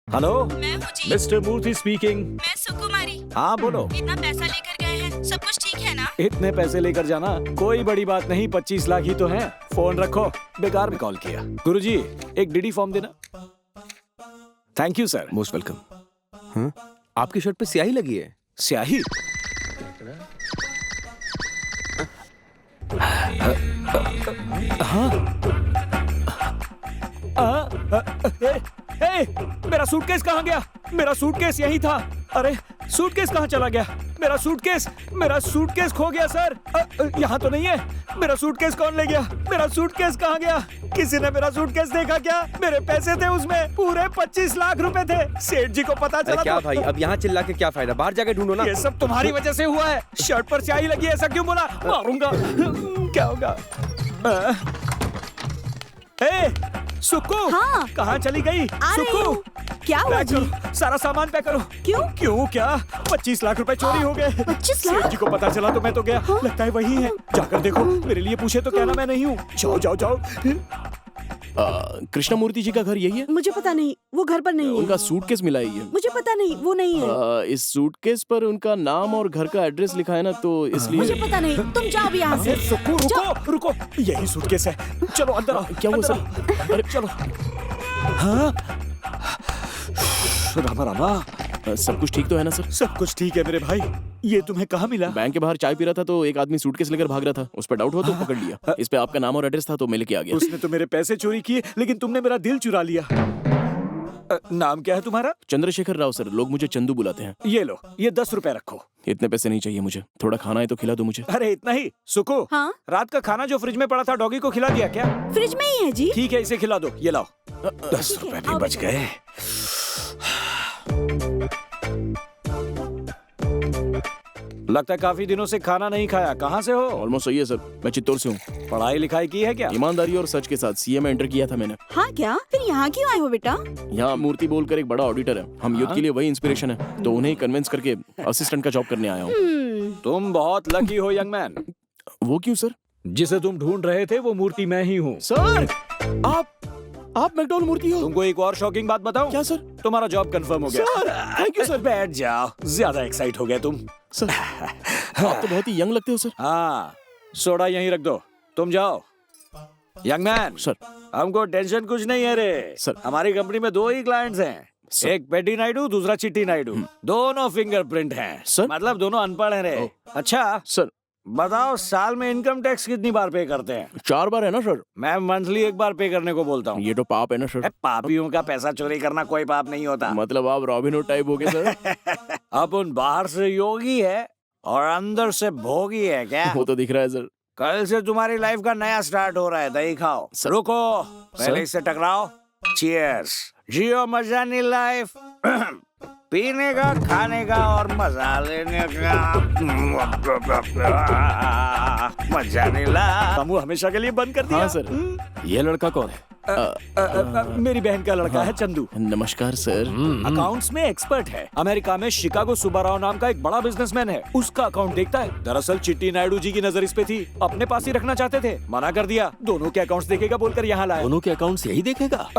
Hello, मैं हूँ जी। Mister मूर्ति speaking. मैं सुकुमारी। हाँ बोलो। इतना पैसा लेकर गए हैं, सब कुछ ठीक है ना? इतने पैसे लेकर जाना कोई बड़ी बात नहीं, 25 लाख ही तो हैं। फोन रखो, बेकार में कॉल किया। गुरुजी, एक डीडी फॉर्म देना। Thank you sir. Most welcome. आपकी शर्ट पे स्याही लगी है। स्याही? मेरा सूटकेस कहाँ गया? मेरा सूटकेस यही था। अरे सूटकेस कहाँ चला गया? मेरा सूटकेस खो गया सर। यहाँ तो नहीं है। मेरा सूटकेस कौन ले गया? मेरा सूटकेस कहाँ गया? किसी ने मेरा सूटकेस देखा क्या? मेरे पैसे थे उसमें, पूरे 25 लाख रुपए थे। सेठ जी को पता चला क्या तो... भाई, अब यहाँ चिल्ला के क्या फायदा? बाहर जाके ढूंढो ना। ये सब तुम्हारी वजह से हुआ है। शर्ट पर स्याही लगी है, ऐसा क्यों बोला? मारूंगा। क्या होगा? सुक्कू, हाँ। कहाँ चली गई? सुक्कू, क्या हुआ पैक जी? करो, सारा सामान पैक करो। क्यों? क्यों क्या? 25 लाख रुपए चोरी हो गए। 25 लाख? सेठ जी को पता चला तो मैं तो गया। लगता है वही है। जाकर देखो, मेरे लिए पूछे तो कहना मैं नहीं हूँ। जाओ जाओ जाओ। कृष्णमूर्ति जी का घर यही है? मुझे पता नहीं, वो घर पर नहीं है। उनका सूटकेस मिला ही है। मुझे पता नहीं, वो नहीं है। इस सूटकेस पर उनका नाम और घर का एड्रेस लिखा है ना, तो इसलिए। मुझे पता नहीं, तुम जाओ अभी यहाँ से। सुक्कू रुको रुको, यही सूटकेस है। चलो अंदर आओ। क्या हुआ अंदर सर? आओ। अरे चलो। हाँ, रामा रामा, सब कुछ ठीक तो है ना सर? सब कुछ ठीक है मेरे भाई। ये तुम्हें कहाँ मिला? बैंक के बाहर चाय पी रहा था तो एक आदमी सूटकेस लेकर भाग रहा था। उस पर डाउट हुआ तो पकड़ लिया। इस पे आपका नाम और एड्रेस था तो मैं लेके आ गया। उसने तो मेरे पैसे चोरी किए, लेकिन तुमने मेरा दिल चुरा लिया। नाम क्या है तुम्हारा? चंद्रशेखर राव सर, लोग मुझे चंदू बुलाते हैं। ये लो, ये 10 रुपए रखो। इतने पैसे नहीं चाहिए मुझे, थोड़ा खाना है तो खिला दो मुझे। अरे इतना ही? सुको, हाँ? रात का खाना जो फ्रिज में पड़ा था, डॉगी को खिला दिया क्या? फ्रिज में ही है जी। ठीक है, इसे खिला दो। ये लाओ। 10 रुपए भी बच गए। लगता है काफी दिनों से खाना नहीं खाया। कहाँ से हो? ऑलमोस्ट सही है सर, मैं चित्तौड़ से हूँ। पढ़ाई लिखाई की है क्या? ईमानदारी और सच के साथ सीए में एंटर किया था मैंने। हाँ क्या? फिर यहाँ क्यों आए हो बेटा? यहाँ मूर्ति बोलकर एक बड़ा ऑडिटर है, हम युद्ध के लिए वही इंस्पिरेशन है, तो उन्हें कन्विंस करके असिस्टेंट का जॉब करने आया हूँ। तुम बहुत लकी हो यंग मैन। वो क्यों सर? जिसे तुम ढूंढ रहे थे वो मूर्ति मैं ही हूँ। सर आप मैकडॉल मूर्ति हो? तुमको एक और शॉकिंग बात बताऊं? क्या सर? तुम्हारा जॉब कंफर्म हो गया। Sir thank you sir. बैठ जाओ, ज्यादा एक्साइट हो गए तुम। सर आप तो बहुत ही यंग लगते हो सर। हाँ, सोडा यहीं रख दो, तुम जाओ। यंग मैन सर हमको टेंशन कुछ नहीं है रे। सर। हमारी कंपनी में 2 ही क्लाइंट्स हैं, सर। एक पेटी नायडू, दूसरा चिट्टी नायडू। दोनों फिंगरप्रिंट हैं। सर। मतलब दोनों अनपढ़ हैं रे। अच्छा सर बताओ, साल में इनकम टैक्स कितनी बार पे करते हैं? 4 बार है ना सर? मैं मंथली 1 बार पे करने को बोलता हूँ। ये तो पाप है ना सर? पापियों का पैसा चोरी करना कोई पाप नहीं होता। मतलब आप रॉबिनहुड टाइप हो गए सर? अपन बाहर से योगी है और अंदर से भोगी है क्या? वो तो दिख रहा है सर। कल से तुम्हारी लाइफ का नया स्टार्ट हो रहा है, दही खाओ। रुको, पहले इससे टकराओ। चीयर्स। जियो मजा नहीं लाइफ। पीने का, खाने का और मजा लेने का। मजा नहीं ला। हमू हमेशा के लिए बंद कर दिया। हाँ सर। ये लड़का कौन है? मेरी बहन का लड़का है चंदू। नमस्कार सर। अकाउंट्स में एक्सपर्ट है। अमेरिका में शिकागो सुब्बाराव नाम का एक बड़ा बिजनेसमैन है, उसका अकाउंट देखता है। दरअसल चिट्टी नायडू जी की नजर इस पे थी, अपने पास ही रखना चाहते थे, मना कर दिया। दोनों के अकाउंट्स देखेगा बोलकर यहाँ लाया। दोनों के अकाउंट्स यही देखेगा?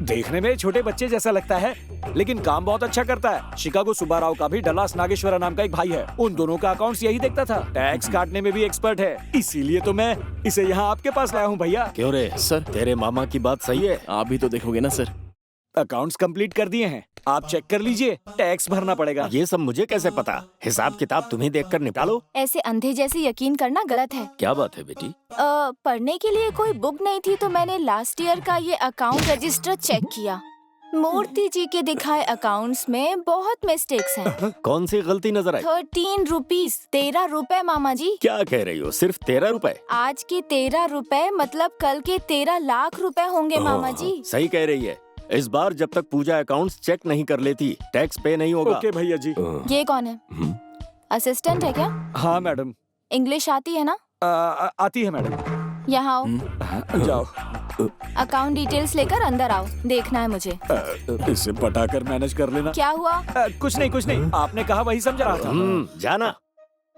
देखने में छोटे बच्चे जैसा लगता है, लेकिन काम बहुत अच्छा करता है। शिकागो सुब्बाराव का भी डलास नागेश्वरा नाम का एक भाई है, उन दोनों का अकाउंट्स यही देखता था। टैक्स काटने में भी एक्सपर्ट है, इसीलिए तो मैं इसे यहाँ आपके पास लाया हूँ भैया। क्यों रे सर तेरे मामा की बात सही है? आप भी तो देखोगे ना सर। अकाउंट्स कंप्लीट कर दिए हैं, आप चेक कर लीजिए। टैक्स भरना पड़ेगा। ये सब मुझे कैसे पता? हिसाब किताब तुम्हें देखकर निकालो। ऐसे अंधे जैसे यकीन करना गलत है। क्या बात है बेटी? पढ़ने के लिए कोई बुक नहीं थी तो मैंने लास्ट ईयर का ये अकाउंट रजिस्टर चेक किया। मूर्ति जी के दिखाए अकाउंट्स में बहुत मिस्टेक्स हैं। कौन सी गलती नजर आई? 13 रुपीज, 13 रुपए मामा जी। क्या कह रही हो? सिर्फ 13 रुपए? आज के 13 रुपए मतलब कल के 13 लाख रुपए होंगे मामा जी। सही कह रही है। इस बार जब तक पूजा अकाउंट्स चेक नहीं कर लेती, टैक्स पे नहीं होगा। ओके भैया जी। ये कौन है? असिस्टेंट है क्या? हाँ मैडम। इंग्लिश आती है ना? आती है मैडम। यहाँ आओ। जाओ। अकाउंट डिटेल्स लेकर अंदर आओ, देखना है मुझे। इसे पटाकर मैनेज कर लेना। क्या हुआ? कुछ नहीं, आपने कहा वही समझ रहा था। जाना।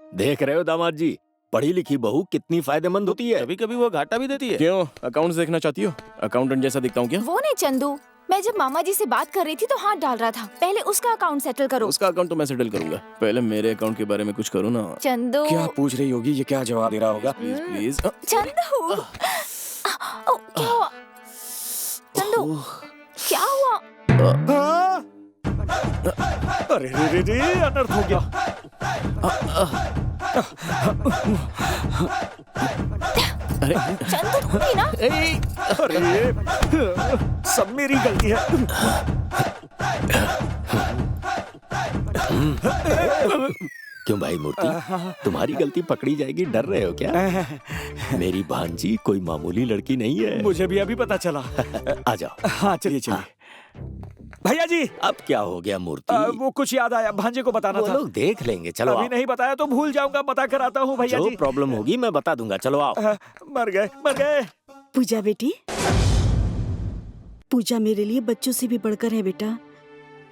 देख रहे हो दामाद जी, पढ़ी लिखी बहू कितनी फायदेमंद होती है। कभी कभी वो घाटा भी देती है। क्यों, अकाउंट्स देखना चाहती हो? अकाउंटेंट जैसा दिखता हूँ क्या? वो नहीं चंदू, मैं जब मामा जी से बात कर रही थी तो हाथ डाल रहा था। पहले उसका अकाउंट सेटल करो। उसका अकाउंट तो मैं सेटल करूंगा, पहले मेरे अकाउंट के बारे में कुछ करो ना। चंदू। क्या पूछ रही होगी? ये क्या जवाब दे रहा होगा? Please please. चंदू। ओ, क्या हुआ? चंदू, क्या हुआ? हाँ? अरे रे रे, अनर्थ हो गया। अरे चंदू तुम भी ना? अरे सब मेरी गलती है। क्यों भाई मूर्ति, तुम्हारी गलती पकड़ी जाएगी, डर रहे हो क्या? मेरी भांजी कोई मामूली लड़की नहीं है। मुझे भी अभी पता चला। आ जाओ। हाँ चलिए चलिए। भैया जी, अब क्या हो गया मूर्ति? वो कुछ याद आया, भांजे को बताना वो था। लोग देख लेंगे, चलो अभी आओ। नहीं बताया तो भूल जाऊंगा, बता कर आता हूँ भैया जो जी। प्रॉब्लम होगी मैं बता दूंगा, चलो आओ। मर गए मर गए। पूजा बेटी, पूजा मेरे लिए बच्चों से भी बढ़कर है बेटा।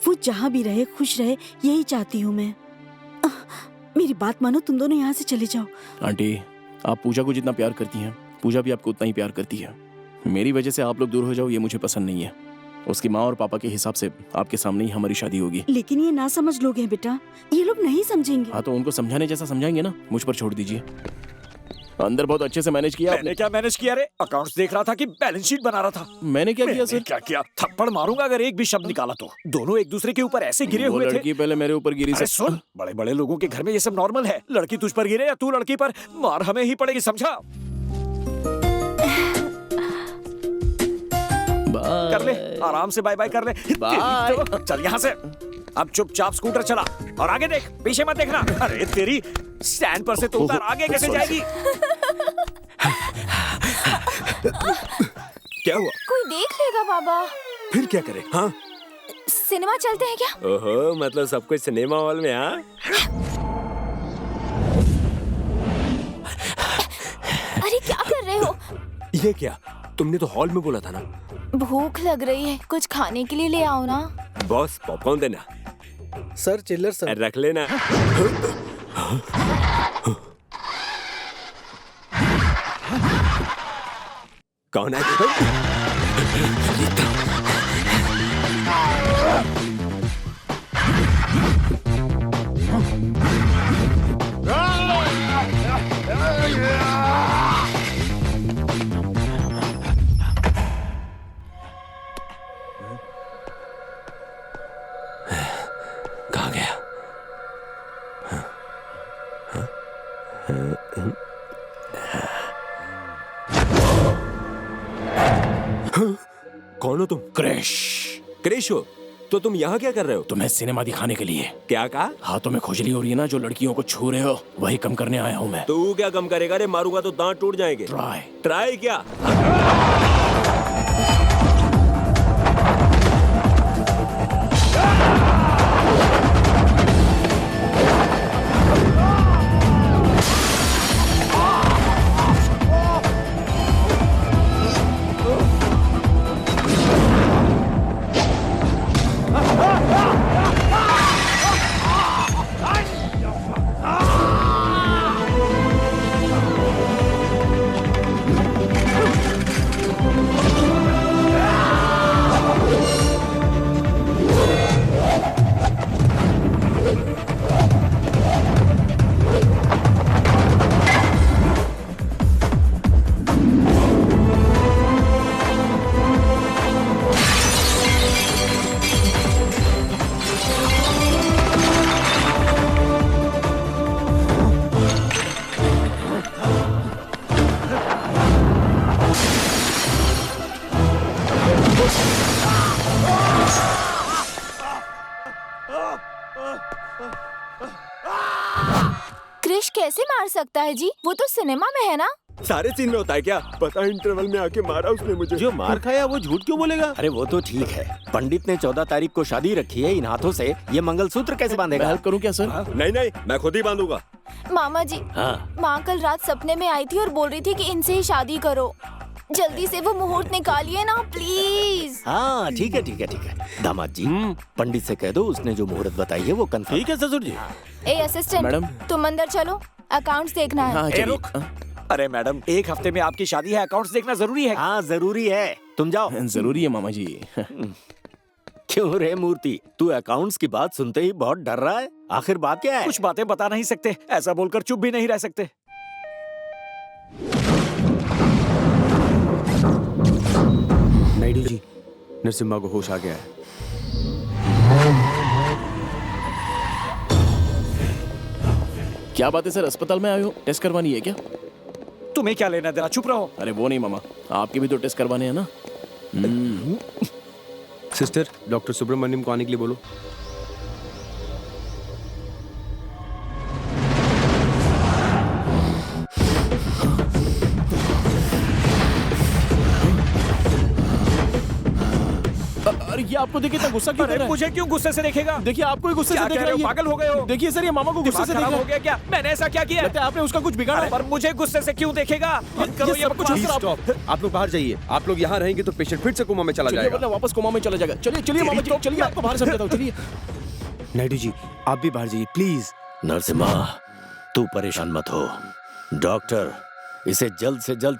वो जहाँ भी रहे खुश रहे, यही चाहती हूँ मैं। मेरी बात मानो, तुम दोनों यहाँ से चले जाओ। आंटी, आप पूजा को जितना प्यार करती हैं, पूजा भी आपको उतना ही प्यार करती है। मेरी वजह से आप लोग दूर हो जाओ, ये मुझे पसंद नहीं है। उसकी माँ और पापा के हिसाब से आपके सामने ही हमारी शादी होगी। लेकिन ये ना समझ लोग हैं बेटा, ये लोग नहीं समझेंगे। हाँ तो उनको समझाने जैसा समझाएंगे ना, मुझ पर छोड़ दीजिए। अंदर बहुत अच्छे से मैनेज किया आपने। मैंने क्या मैनेज किया रे? अकाउंट्स देख रहा था कि बैलेंस शीट बना रहा था? मैंने क्या किया मैंने सर? क्या किया? थप्पड़ मारूंगा अगर एक भी शब्द निकाला तो। दोनों एक दूसरे के ऊपर ऐसे गिरे वो हुए थे। लड़की पहले मेरे ऊपर गिरी अरे सर। सुन, बड़े बड़े लोगों के घर में ये सब नॉर्मल है। लड़की तुझ पर गिरे या तू लड़की पर, मार हमें ही पड़ेगी, समझा? कर ले, आराम से बाय बाय कर ले। बाय। तो चल यहाँ से। अब चुपचाप स्कूटर चला और आगे देख, पीछे मत देखना। अरे तेरी, स्टैंड पर से तो उतर, आगे कैसे जाएगी? क्या हुआ? कोई देख लेगा बाबा। फिर क्या करे? हाँ? सिनेमा चलते हैं क्या? ओहो, मतलब सब कुछ सिनेमा हॉल में? हाँ, अरे क्या कर रहे हो? ये क्या? तुमने तो हॉल में बोला था ना। भूख लग रही है, कुछ खाने के लिए ले आओ ना। बॉस, पॉपकॉर्न देना। सर चिल्लर सर। रख लेना। कौन है? कहाँ गया? कौन हो तुम? क्रैश। क्रिश हो? तो तुम यहाँ क्या कर रहे हो? तुम्हें सिनेमा दिखाने के लिए। क्या कहा? हाथों में खुजली हो रही है ना, जो लड़कियों को छू रहे हो, वही कम करने आया हूँ मैं। तू क्या कम करेगा रे? मारूंगा तो दांत टूट जाएंगे। ट्राई। ट्राई क्या? क्रिश कैसे मार सकता है जी? वो तो सिनेमा में है ना। सारे सीन में होता है क्या? पता इंटरवल में आके मारा उसने मुझे। जो मार खाया वो झूठ क्यों बोलेगा? अरे वो तो ठीक है, पंडित ने 14 तारीख को शादी रखी है, इन हाथों से ये मंगलसूत्र कैसे मैं बांधेगा? हेल्प करूँ क्या सर? नहीं नहीं, मैं खुद ही बांधूंगा। मामा जी, हाँ माँ कल रात सपने में आई थी और बोल रही थी कि इनसे ही शादी करो। जल्दी से वो मुहूर्त निकालिए ना प्लीज। हाँ ठीक है ठीक है ठीक है। दामाद जी, पंडित से कह दो उसने जो मुहूर्त बताई है वो कंफर्म। ठीक है ससुर जी। ए असिस्टेंट, मैडम। तुम अंदर चलो, अकाउंट्स देखना है। हाँ ए, चलिए। रुक। अरे मैडम, एक हफ्ते में आपकी शादी है, अकाउंट्स देखना जरूरी है। हाँ जरूरी है। तुम जाओ। जरूरी है मामा जी। क्यों रे मूर्ति, तू अकाउंट्स की बात सुनते ही बहुत डर रहा है? आखिर बात क्या है? कुछ बातें बता नहीं सकते, ऐसा बोलकर चुप भी नहीं रह सकते। नायडू जी, नरसिम्हा को होश आ गया है। क्या बात है सर, अस्पताल में आए हो, टेस्ट करवानी है क्या? तुम्हें क्या लेना देना, चुप रहो। अरे वो नहीं मामा, आपके भी तो टेस्ट करवाने हैं ना। सिस्टर, डॉक्टर सुब्रमण्यम को आने के लिए बोलो। अरे ये आपको देखिए इतना गुस्सा क्यों कर अरे रहा है? मुझे क्यों गुस्से से देखेगा? देखिए आपको ही गुस्से क्या से देख कह रहा रहे है हो, ये। पागल हो गए हो? देखिए सर, ये मामा को गुस्से दिमाग से देख खराब रहा हो है। गया क्या? मैंने ऐसा क्या किया? लगता है आपने उसका कुछ बिगाड़ा। पर मुझे गुस्से से क्यों देखेगा? बंद करो ये सब कुछ बकवास। सर, आप आप लोग बाहर जाइए। आप लोग यहाँ रहेंगे तो पेशेंट फिर से कोमा में चला चलिए जाएगा। वरना वापस कोमा में चला जाएगा। चलिए चलिए मामा जी, चलिए आपको बाहर समझाता हूँ, चलिए। नायडू जी, आप भी बाहर जाइए प्लीज। नरसिम्हा, तू परेशान मत हो। डॉक्टर इसे जल्द से जल्द